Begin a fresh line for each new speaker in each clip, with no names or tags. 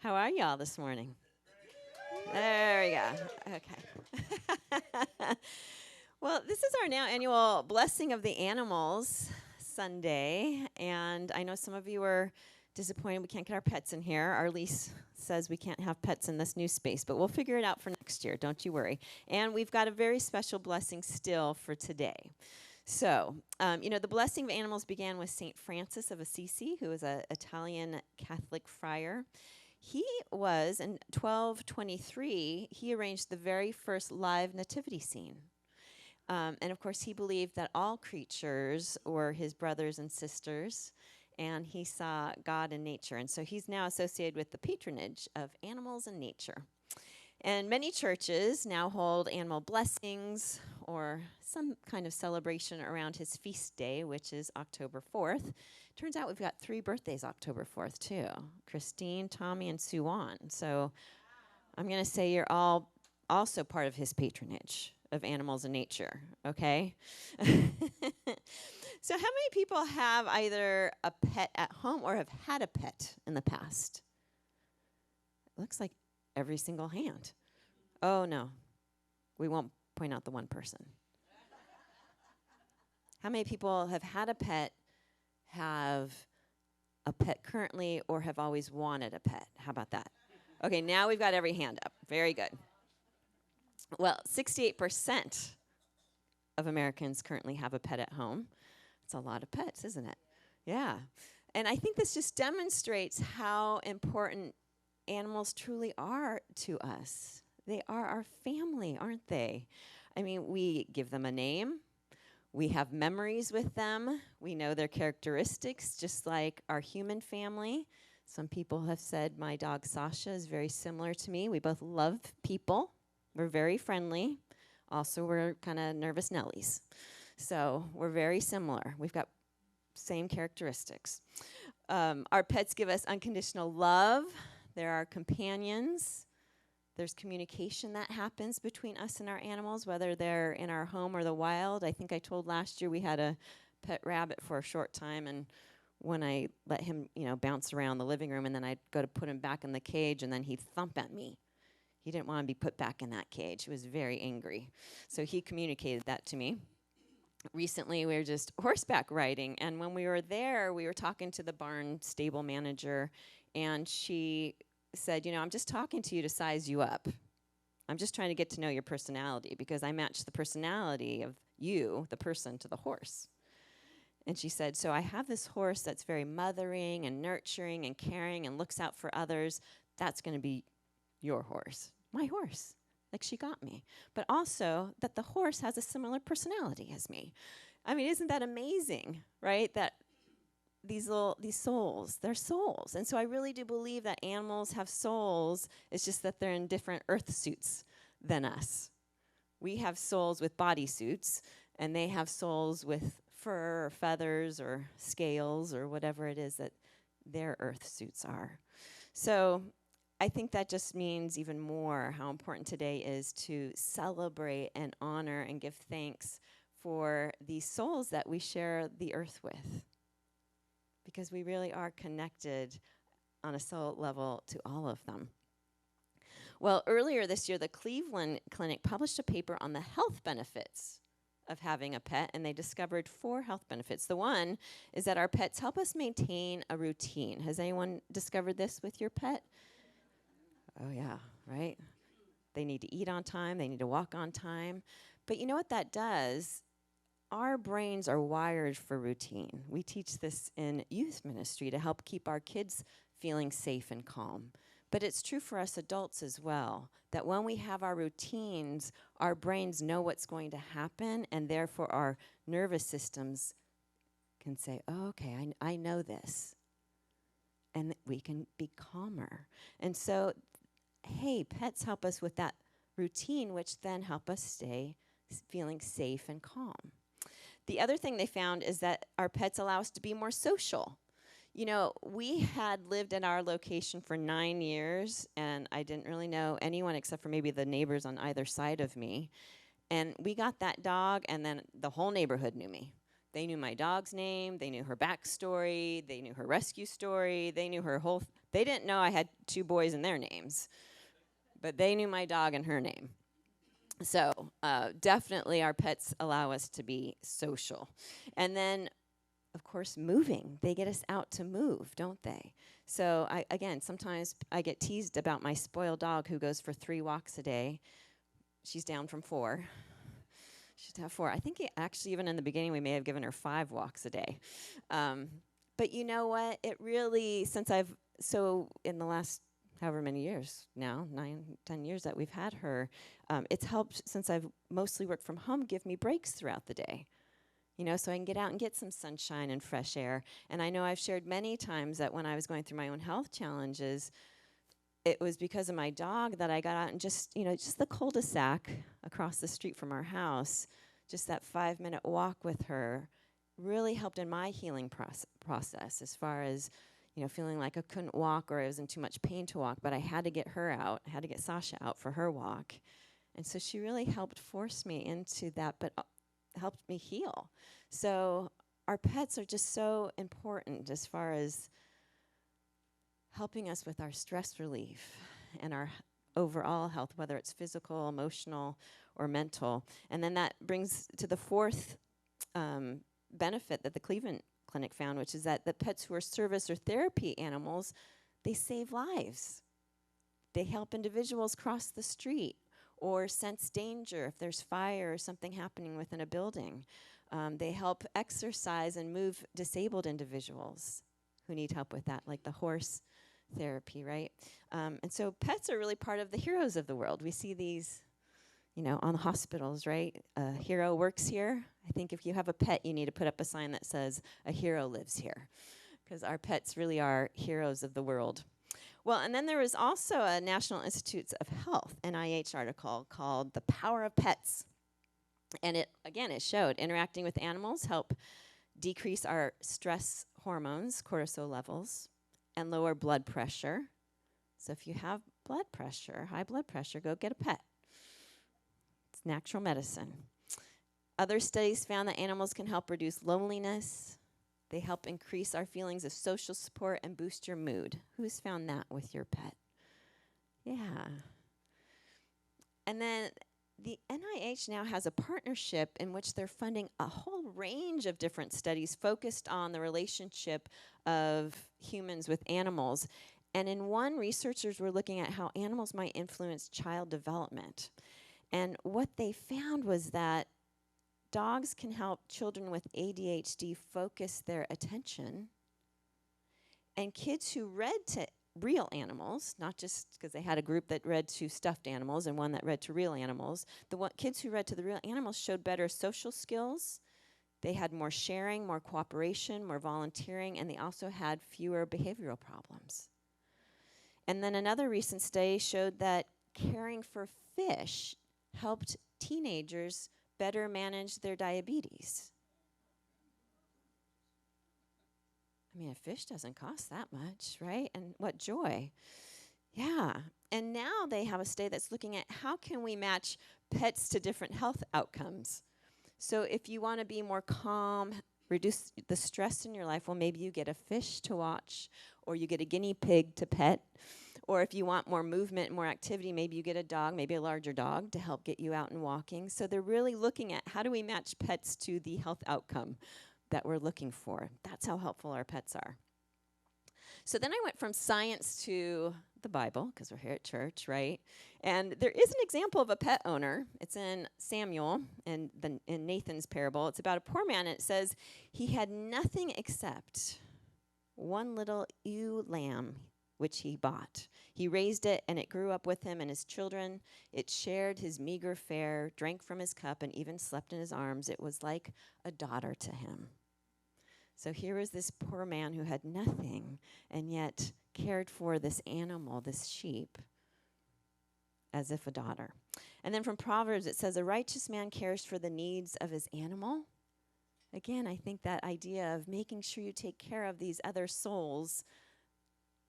How are y'all this morning? There we go. Okay. Well, this is our now annual Blessing of the Animals Sunday, and I know some of you are disappointed we can't get our pets in here. Our lease says we can't have pets in this new space, but we'll figure it out for next year. Don't you worry. And we've got a very special blessing still for today. So, the blessing of animals began with St. Francis of Assisi, who was an Italian Catholic friar. He was, in 1223, he arranged the very first live nativity scene. And of course, he believed that all creatures were his brothers and sisters, and he saw God in nature. And so he's now associated with the patronage of animals and nature. And many churches now hold animal blessings or some kind of celebration around his feast day, which is October 4th. Turns out we've got 3 birthdays October 4th, too. Christine, Tommy, and Sue Ann. So I'm going to say you're all also part of his patronage of animals and nature, okay? So how many people have either a pet at home or have had a pet in the past? It looks like every single hand. Oh, no. We won't point out the one person. How many people have had a pet, have a pet currently, or have always wanted a pet? How about that? Okay, now we've got every hand up. Very good. Well, 68% of Americans currently have a pet at home. It's a lot of pets, isn't it? Yeah. And I think this just demonstrates how important animals truly are to us. They are our family, aren't they? I mean, we give them a name. We have memories with them. We know their characteristics, just like our human family. Some people have said my dog Sasha is very similar to me. We both love people. We're very friendly. Also, we're kind of nervous Nellies. So we're very similar. We've got same characteristics. Our pets give us unconditional love. They're our companions. There's communication that happens between us and our animals, whether they're in our home or the wild. I think I told last year we had a pet rabbit for a short time, and when I let him, bounce around the living room, and then I'd go to put him back in the cage, and then he'd thump at me. He didn't want to be put back in that cage. He was very angry. So he communicated that to me. Recently, we were just horseback riding, and when we were there, we were talking to the barn stable manager, and she said, I'm just talking to you to size you up. I'm just trying to get to know your personality because I match the personality of you, the person, to the horse. And she said, so I have this horse that's very mothering and nurturing and caring and looks out for others. That's going to be your horse, my horse. Like she got me. But also that the horse has a similar personality as me. I mean, isn't that amazing, right? That these souls, they're souls. And so I really do believe that animals have souls. It's just that they're in different earth suits than us. We have souls with body suits, and they have souls with fur or feathers or scales or whatever it is that their earth suits are. So I think that just means even more how important today is to celebrate and honor and give thanks for these souls that we share the earth with. Because we really are connected on a soul level to all of them. Well, earlier this year, the Cleveland Clinic published a paper on the health benefits of having a pet, and they discovered 4 health benefits. The one is that our pets help us maintain a routine. Has anyone discovered this with your pet? Oh, yeah, right? They need to eat on time. They need to walk on time. But you know what that does? Our brains are wired for routine. We teach this in youth ministry to help keep our kids feeling safe and calm. But it's true for us adults as well, that when we have our routines, our brains know what's going to happen, and therefore our nervous systems can say, oh, okay, I know this. And we can be calmer. And so, hey, pets help us with that routine, which then help us stay feeling safe and calm. The other thing they found is that our pets allow us to be more social. We had lived at our location for 9 years, and I didn't really know anyone except for maybe the neighbors on either side of me. And we got that dog, and then the whole neighborhood knew me. They knew my dog's name. They knew her backstory. They knew her rescue story. They knew her whole. They didn't know I had 2 boys and their names, but they knew my dog and her name. So definitely our pets allow us to be social. And then, of course, moving. They get us out to move, don't they? So sometimes I get teased about my spoiled dog who goes for 3 walks a day. She's down from 4. She should have 4. I think actually even in the beginning we may have given her 5 walks a day. But you know what? It really, in the last however many years now, 9, 10 years that we've had her, it's helped, since I've mostly worked from home, give me breaks throughout the day. So I can get out and get some sunshine and fresh air. And I know I've shared many times that when I was going through my own health challenges, it was because of my dog that I got out and just the cul-de-sac across the street from our house, just that 5-minute walk with her really helped in my healing process as far as, feeling like I couldn't walk or I was in too much pain to walk, but I had to get her out. I had to get Sasha out for her walk. And so she really helped force me into that, but helped me heal. So our pets are just so important as far as helping us with our stress relief and our overall health, whether it's physical, emotional, or mental. And then that brings to the 4th benefit that the Cleveland Clinic found, which is that the pets who are service or therapy animals, they save lives. They help individuals cross the street or sense danger if there's fire or something happening within a building. They help exercise and move disabled individuals who need help with that, like the horse therapy, right? And so pets are really part of the heroes of the world. We see these, on the hospitals, right? A hero works here. I think if you have a pet, you need to put up a sign that says, a hero lives here, because our pets really are heroes of the world. Well, and then there was also a National Institutes of Health, NIH article called The Power of Pets. And it showed interacting with animals help decrease our stress hormones, cortisol levels, and lower blood pressure. So if you have high blood pressure, go get a pet. It's natural medicine. Other studies found that animals can help reduce loneliness. They help increase our feelings of social support and boost your mood. Who's found that with your pet? Yeah. And then the NIH now has a partnership in which they're funding a whole range of different studies focused on the relationship of humans with animals. And in one, researchers were looking at how animals might influence child development. And what they found was that dogs can help children with ADHD focus their attention. And kids who read to real animals, not just because they had a group that read to stuffed animals and one that read to real animals, kids who read to the real animals showed better social skills. They had more sharing, more cooperation, more volunteering, and they also had fewer behavioral problems. And then another recent study showed that caring for fish helped teenagers better manage their diabetes. I mean, a fish doesn't cost that much, right? And what joy. Yeah. And now they have a study that's looking at how can we match pets to different health outcomes. So if you want to be more calm, reduce the stress in your life, well, maybe you get a fish to watch, or you get a guinea pig to pet. Or if you want more movement, more activity, maybe you get a dog, maybe a larger dog, to help get you out and walking. So they're really looking at how do we match pets to the health outcome that we're looking for. That's how helpful our pets are. So then I went from science to the Bible, because we're here at church, right? And there is an example of a pet owner. It's in Samuel, in Nathan's parable. It's about a poor man, and it says he had nothing except one little ewe lamb, which he bought. He raised it, and it grew up with him and his children. It shared his meager fare, drank from his cup, and even slept in his arms. It was like a daughter to him. So here was this poor man who had nothing, and yet cared for this animal, this sheep, as if a daughter. And then from Proverbs, it says, a righteous man cares for the needs of his animal. Again, I think that idea of making sure you take care of these other souls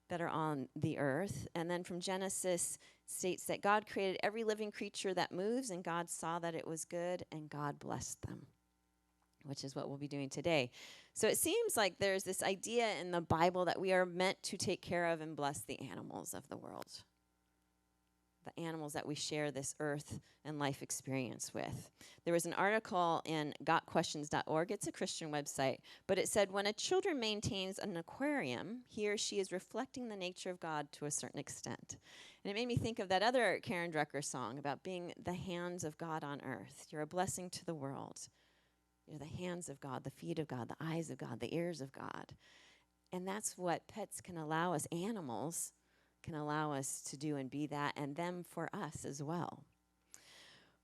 that are on the earth. And then from Genesis states that God created every living creature that moves, and God saw that it was good, and God blessed them. which is what we'll be doing today. So it seems like there's this idea in the Bible that we are meant to take care of and bless the animals of the world, the animals that we share this earth and life experience with. There was an article in gotquestions.org. It's a Christian website, but it said when a child maintains an aquarium, he or she is reflecting the nature of God to a certain extent. And it made me think of that other Karen Drucker song about being the hands of God on earth. You're a blessing to the world. You're the hands of God, the feet of God, the eyes of God, the ears of God. And that's what pets can allow us, animals can allow us to do and be that, and them for us as well.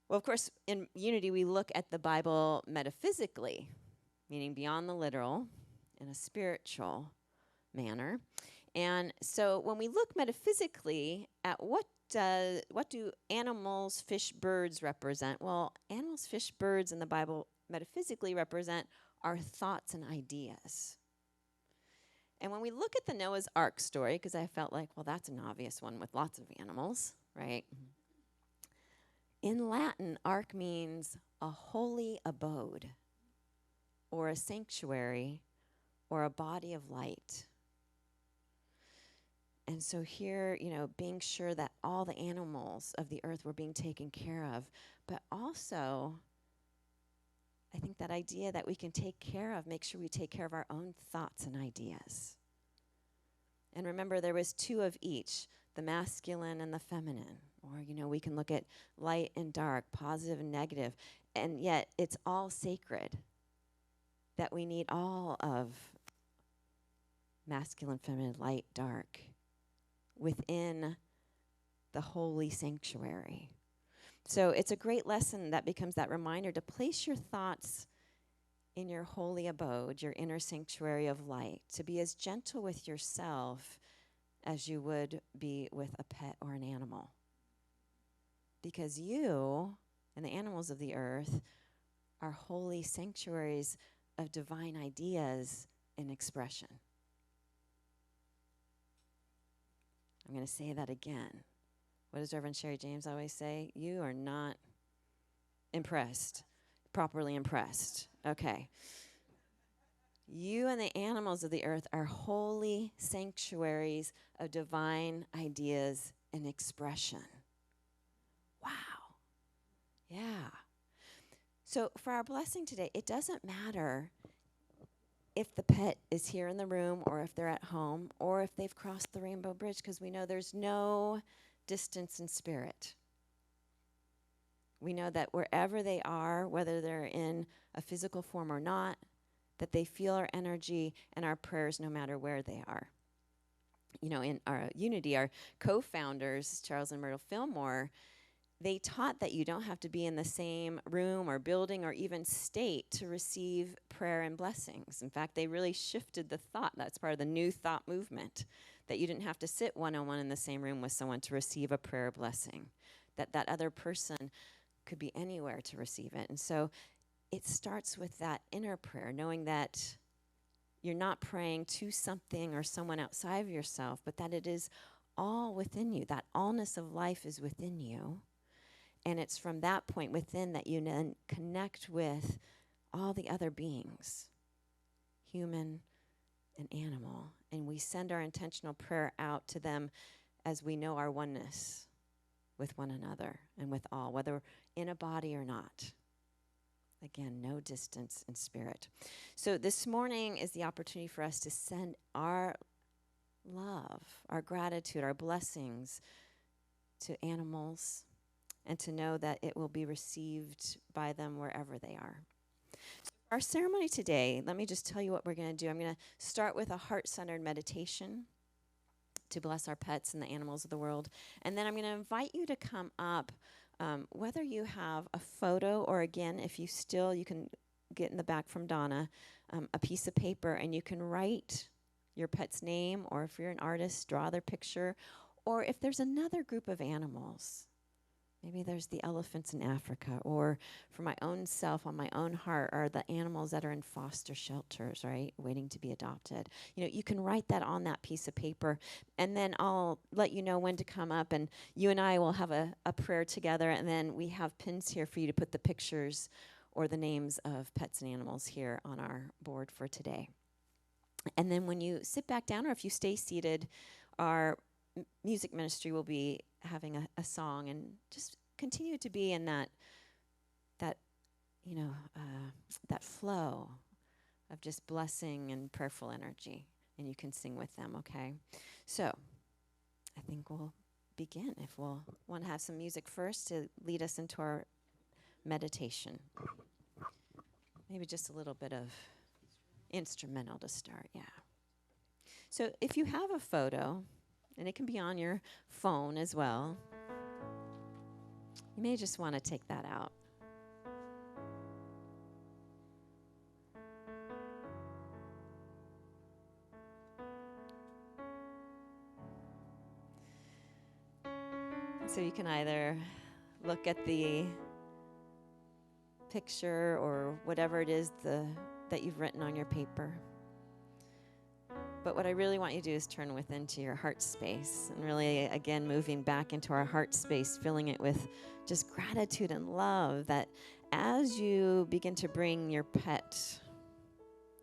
Well, of course, in Unity, we look at the Bible metaphysically, meaning beyond the literal, in a spiritual manner. And so when we look metaphysically at what do animals, fish, birds represent? Well, animals, fish, birds in the Bible metaphysically represent our thoughts and ideas. And when we look at the Noah's Ark story, because I felt like, well, that's an obvious one with lots of animals, right? In Latin, ark means a holy abode, or a sanctuary, or a body of light. And so here, being sure that all the animals of the earth were being taken care of, but also I think that idea that we can make sure we take care of our own thoughts and ideas. And remember, there was two of each, the masculine and the feminine. Or, we can look at light and dark, positive and negative. And yet, it's all sacred. That we need all of masculine, feminine, light, dark within the holy sanctuary. So it's a great lesson that becomes that reminder to place your thoughts in your holy abode, your inner sanctuary of light, to be as gentle with yourself as you would be with a pet or an animal. Because you and the animals of the earth are holy sanctuaries of divine ideas in expression. I'm going to say that again. What does Reverend Sherry James always say? You are not properly impressed. Okay. You and the animals of the earth are holy sanctuaries of divine ideas and expression. Wow. Yeah. So for our blessing today, it doesn't matter if the pet is here in the room or if they're at home or if they've crossed the Rainbow Bridge, because we know there's no distance in spirit. We know that wherever they are, whether they're in a physical form or not, that they feel our energy and our prayers no matter where they are. In our Unity, our co-founders, Charles and Myrtle Fillmore, they taught that you don't have to be in the same room or building or even state to receive prayer and blessings. In fact, they really shifted the thought. That's part of the new thought movement, that you didn't have to sit one-on-one in the same room with someone to receive a prayer blessing, that other person could be anywhere to receive it. And so it starts with that inner prayer, knowing that you're not praying to something or someone outside of yourself, but that it is all within you. That allness of life is within you. And it's from that point within that you then connect with all the other beings, human and animal. And we send our intentional prayer out to them as we know our oneness with one another and with all, whether in a body or not. Again, no distance in spirit. So this morning is the opportunity for us to send our love, our gratitude, our blessings to animals, and to know that it will be received by them wherever they are. So our ceremony today, let me just tell you what we're going to do. I'm going to start with a heart-centered meditation to bless our pets and the animals of the world. And then I'm going to invite you to come up, whether you have a photo or, again, if you can get in the back from Donna, a piece of paper, and you can write your pet's name, or if you're an artist, draw their picture, or if there's another group of animals. Maybe there's the elephants in Africa, or for my own self, on my own heart, are the animals that are in foster shelters, right, waiting to be adopted. You can write that on that piece of paper, and then I'll let you know when to come up, and you and I will have a prayer together, and then we have pins here for you to put the pictures or the names of pets and animals here on our board for today. And then when you sit back down, or if you stay seated, our music ministry will be having a song, and just continue to be in that that flow of just blessing and prayerful energy, and you can sing with them, okay? So I think we'll begin. If we'll want to have some music first to lead us into our meditation. Maybe just a little bit of instrumental to start, yeah. So if you have a photo, and it can be on your phone as well, you may just want to take that out. So you can either look at the picture or whatever it is that you've written on your paper. But what I really want you to do is turn within to your heart space, and really, again, moving back into our heart space, filling it with just gratitude and love, that as you begin to bring your pet,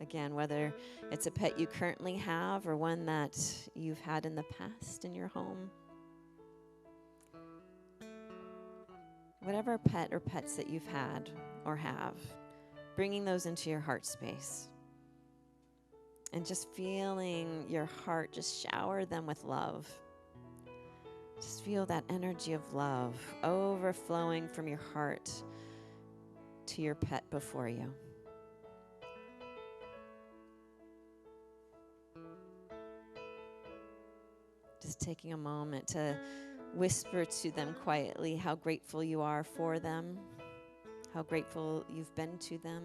again, whether it's a pet you currently have or one that you've had in the past in your home, whatever pet or pets that you've had or have, bringing those into your heart space and just feeling your heart just shower them with love. Just feel that energy of love overflowing from your heart to your pet before you. Just taking a moment to whisper to them quietly how grateful you are for them, how grateful you've been to them.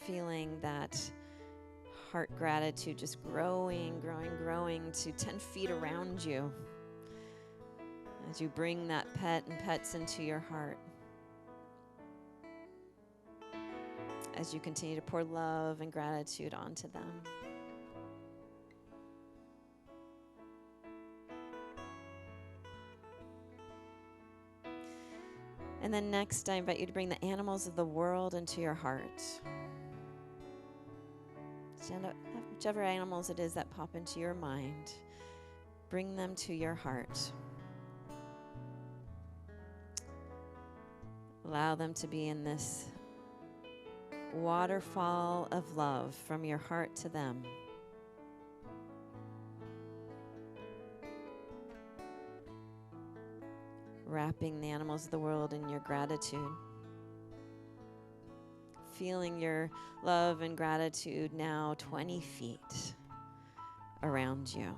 Feeling that heart gratitude just growing to 10 feet around you as you bring that pet and pets into your heart. As you continue to pour love and gratitude onto them. And then next, I invite you to bring the animals of the world into your heart. Stand up, whichever animals it is that pop into your mind, bring them to your heart. Allow them to be in this waterfall of love from your heart to them. Wrapping the animals of the world in your gratitude. Feeling your love and gratitude now 20 feet around you.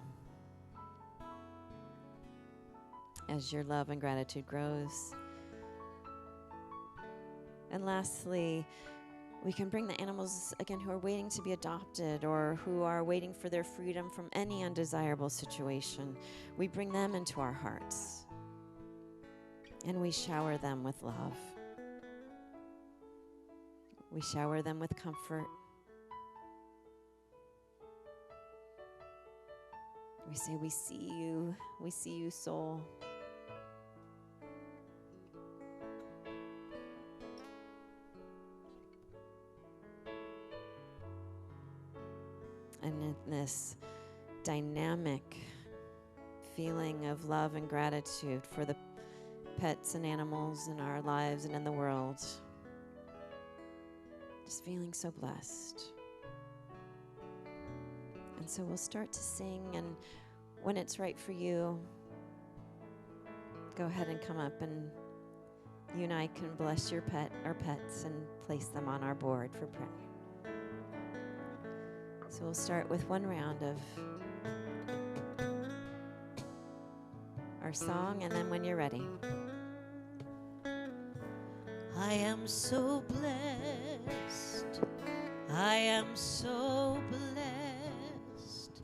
As your love and gratitude grows. And lastly, we can bring the animals, again, who are waiting to be adopted or who are waiting for their freedom from any undesirable situation. We bring them into our hearts. And we shower them with love. We shower them with comfort. We say, we see you, soul. And in this dynamic feeling of love and gratitude for the pets and animals in our lives and in the world, just feeling so blessed. And so we'll start to sing, and when it's right for you, go ahead and come up, and you and I can bless your pet or pets and place them on our board for prayer. So we'll start with one round of our song, and then when you're ready.
I am so blessed. I am so blessed.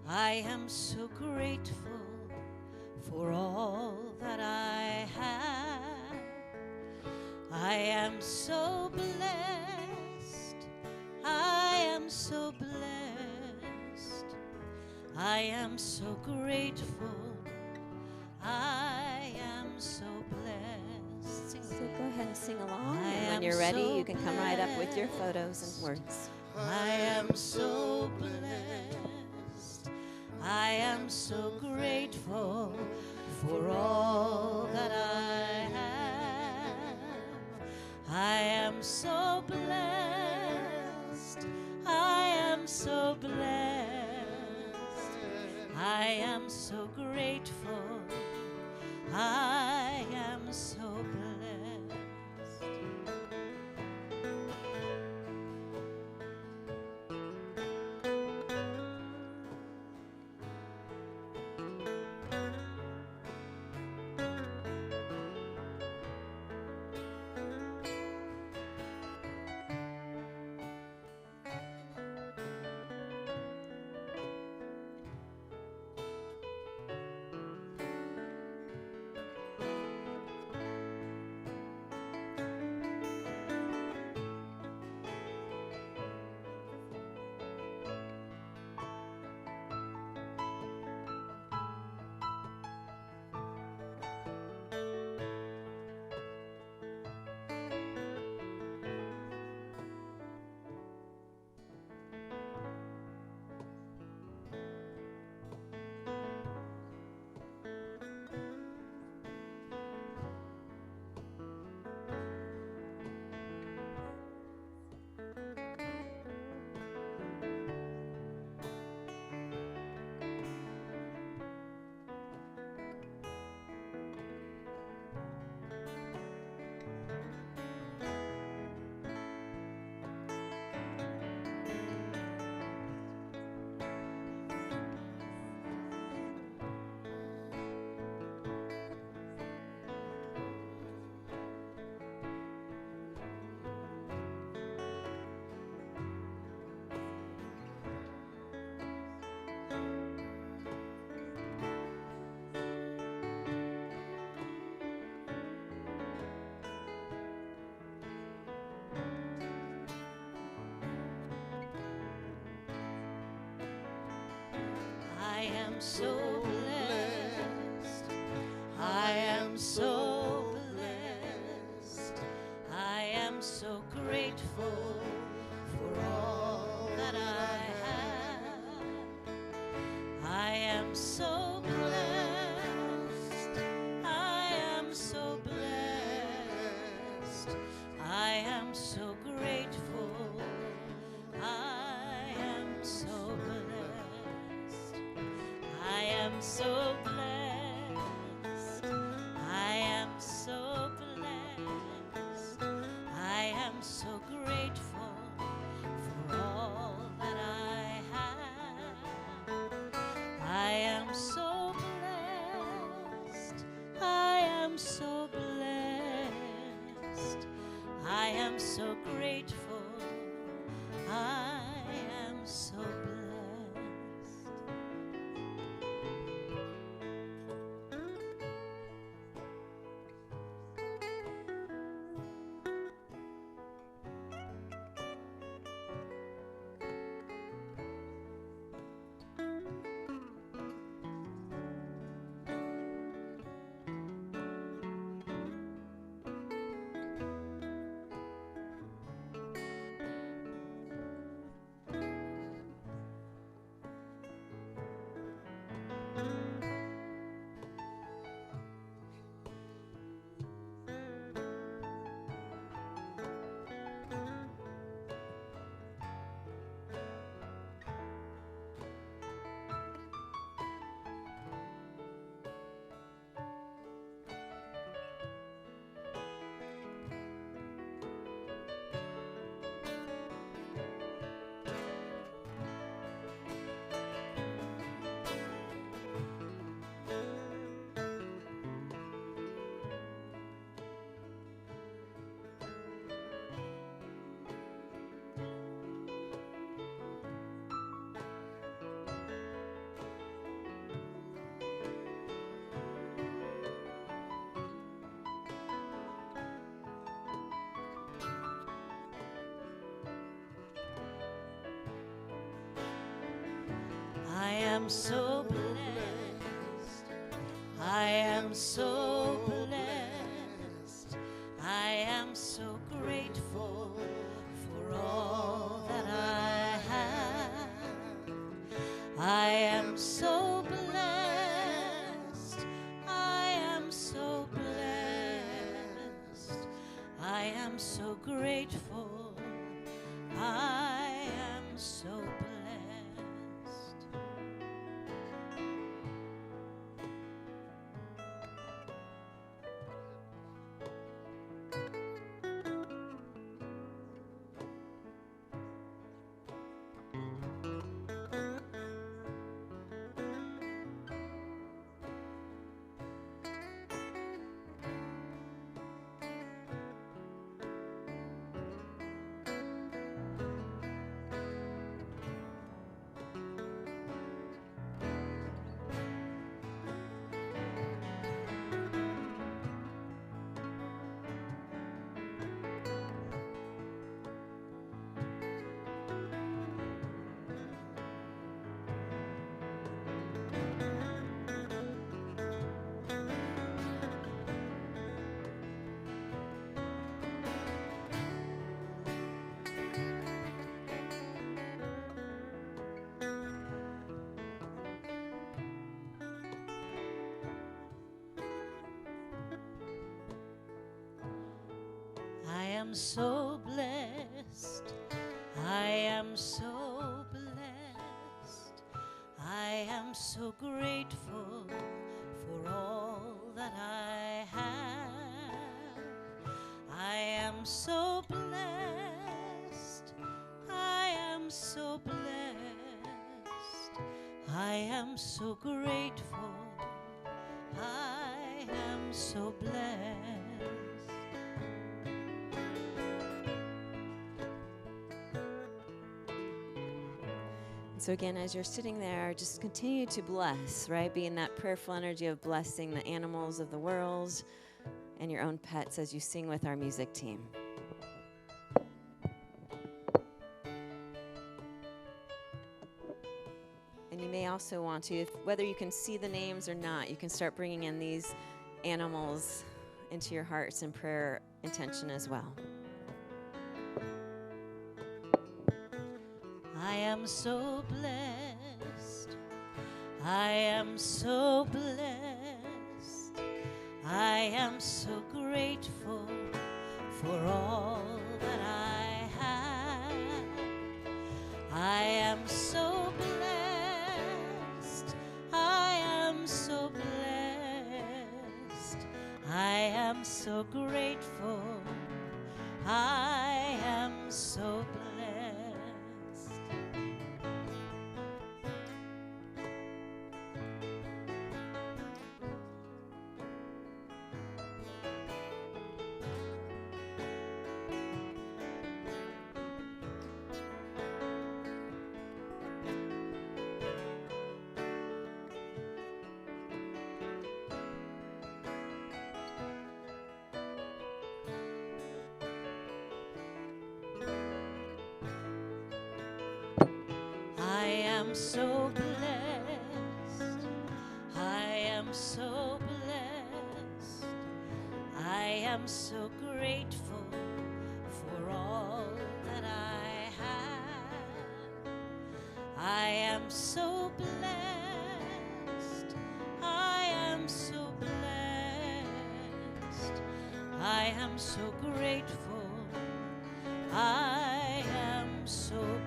I am so grateful for all that I have. I am so blessed. I am so blessed. I am so grateful I am so blessed. Sing
So go ahead and sing along.
I
And when
am
you're ready,
so
you can come right up with your photos
blessed.
and words.
I am so blessed. I am so grateful for all that I have. I am so blessed. I am so blessed. I am so grateful. I am so blessed. I am so blessed. I am so blessed. I am so grateful for all that I have. I am so blessed. I am so blessed. I am so grateful. I am so blessed. I am so blessed. I am so blessed. I am so grateful for all that I have. I am so blessed. I am so blessed. I am so grateful. I am so blessed. I am so blessed. I am so blessed. I am so grateful for all that I have. I am so blessed. I am so blessed. I am so grateful. I am so blessed. I am so blessed. I am so blessed. I am so grateful for all that I have. I am so blessed. I am so blessed. I am so grateful. I am so blessed.
So again, as you're sitting there, just continue to bless, right? Be in that prayerful energy of blessing the animals of the world and your own pets as you sing with our music team. And you may also want to, whether you can see the names or not, you can start bringing in these animals into your hearts and prayer intention as well.
I am so blessed. I am so blessed. I am so grateful for all that I have. I am so blessed. I am so blessed. I am so grateful. I am so blessed. I am so blessed. I am so blessed. I am so grateful for all that I have. I am so blessed. I am so blessed. I am so grateful. I am so blessed.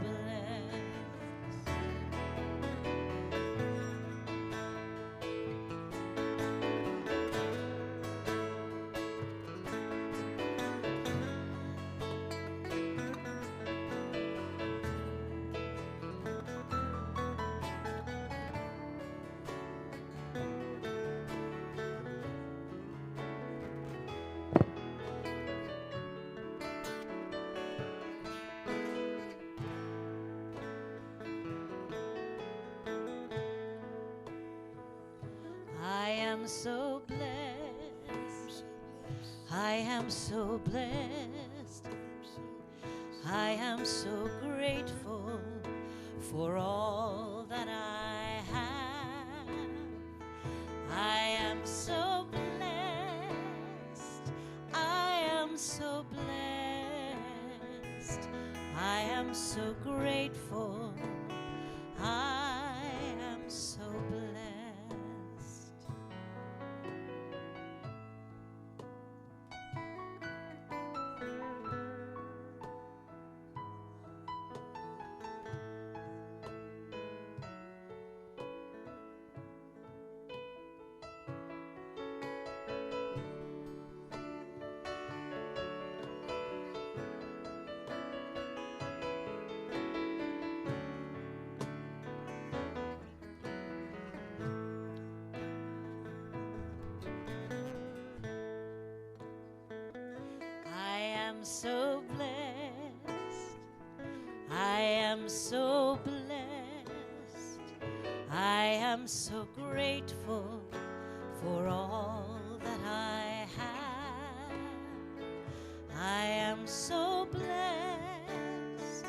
I am so blessed. I am so blessed. I am so grateful for all that I have. I am am so grateful. I am so blessed. I am so blessed. I am so blessed. I am so grateful for all that I have. I am so blessed.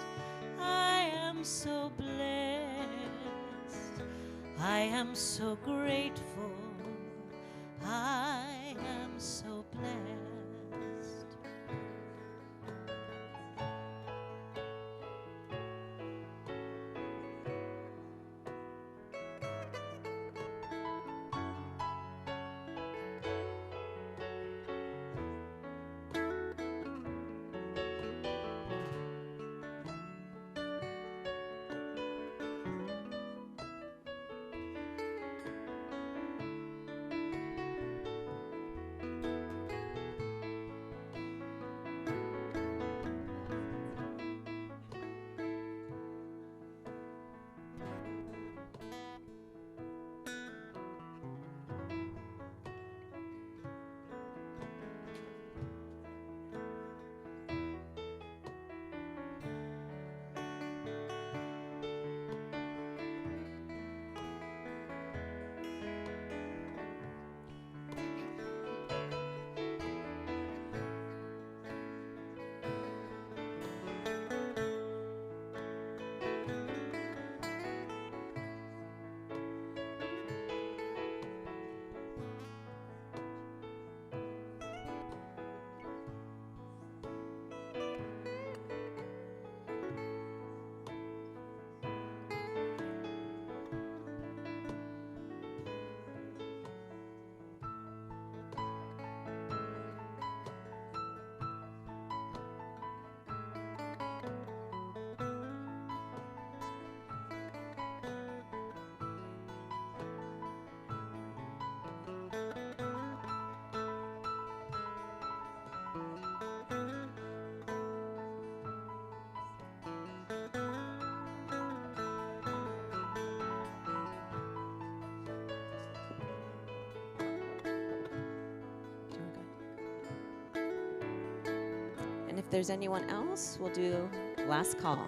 I am so blessed. I am so grateful. I am so blessed.
And if there's anyone else, we'll do last call.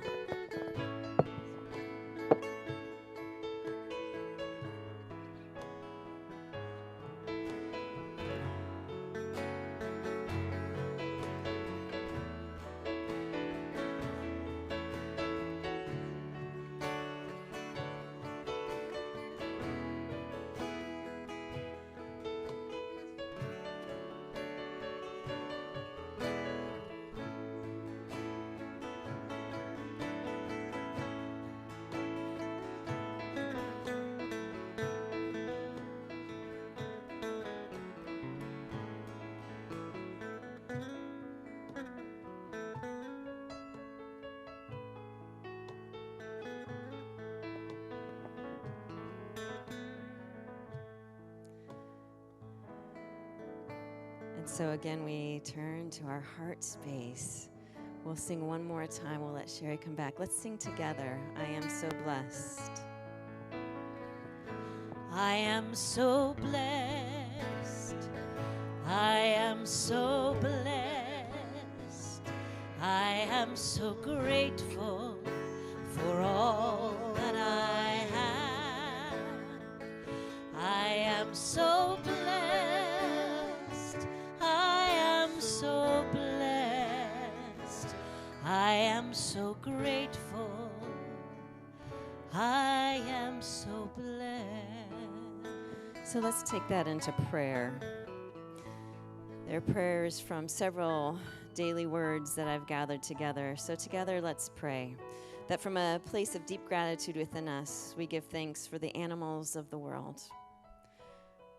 And so again, we turn to our heart space. We'll sing one more time. We'll let Sherry come back. Let's sing together. I am so blessed.
I am so blessed. I am so blessed. I am so grateful for all that I have. I am so blessed. I am so blessed. I am so grateful. I am so blessed.
So let's take that into prayer. There are prayers from several daily words that I've gathered together. So together, let's pray that from a place of deep gratitude within us, we give thanks for the animals of the world.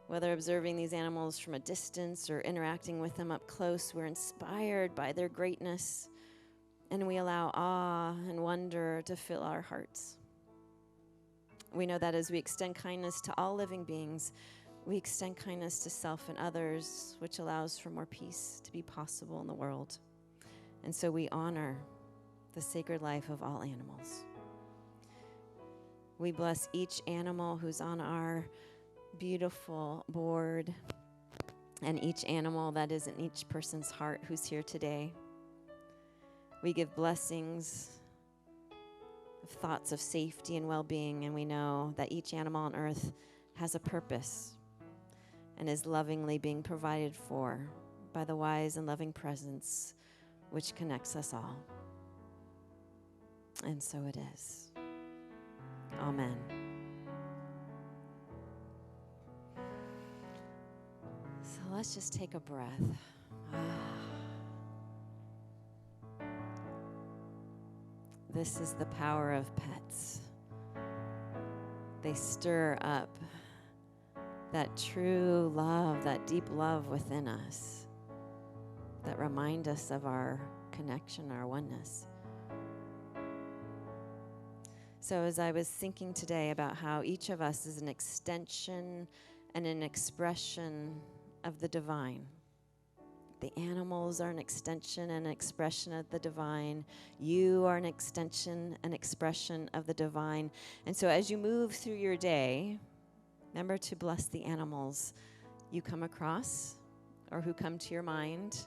Whether observing these animals from a distance or interacting with them up close, we're inspired by their greatness, and we allow awe and wonder to fill our hearts. We know that as we extend kindness to all living beings, we extend kindness to self and others, which allows for more peace to be possible in the world. And so we honor the sacred life of all animals. We bless each animal who's on our beautiful board and each animal that is in each person's heart who's here today. We give blessings of thoughts of safety and well-being, and we know that each animal on earth has a purpose and is lovingly being provided for by the wise and loving presence which connects us all. And so it is. Amen. So let's just take a breath. This is the power of pets. They stir up that true love, that deep love within us, that remind us of our connection, our oneness. So as I was thinking today about how each of us is an extension and an expression of the divine. The animals are an extension and an expression of the divine. You are an extension and expression of the divine. And so as you move through your day, remember to bless the animals you come across or who come to your mind,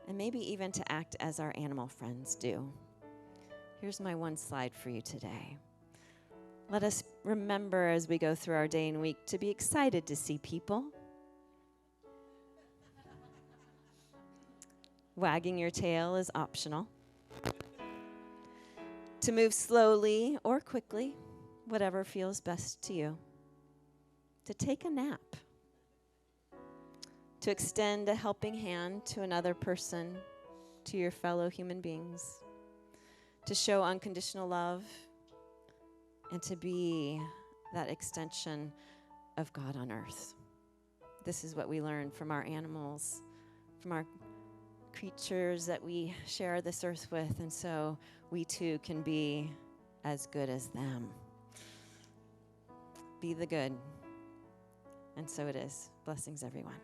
and maybe even to act as our animal friends do. Here's my one slide for you today. Let us remember as we go through our day and week to be excited to see people. Wagging your tail is optional. To move slowly or quickly, whatever feels best to you. To take a nap. To extend a helping hand to another person, to your fellow human beings. To show unconditional love, and to be that extension of God on earth. This is what we learn from our animals, from our creatures that we share this earth with, and so we too can be as good as them. Be the good. And so it is. Blessings, everyone.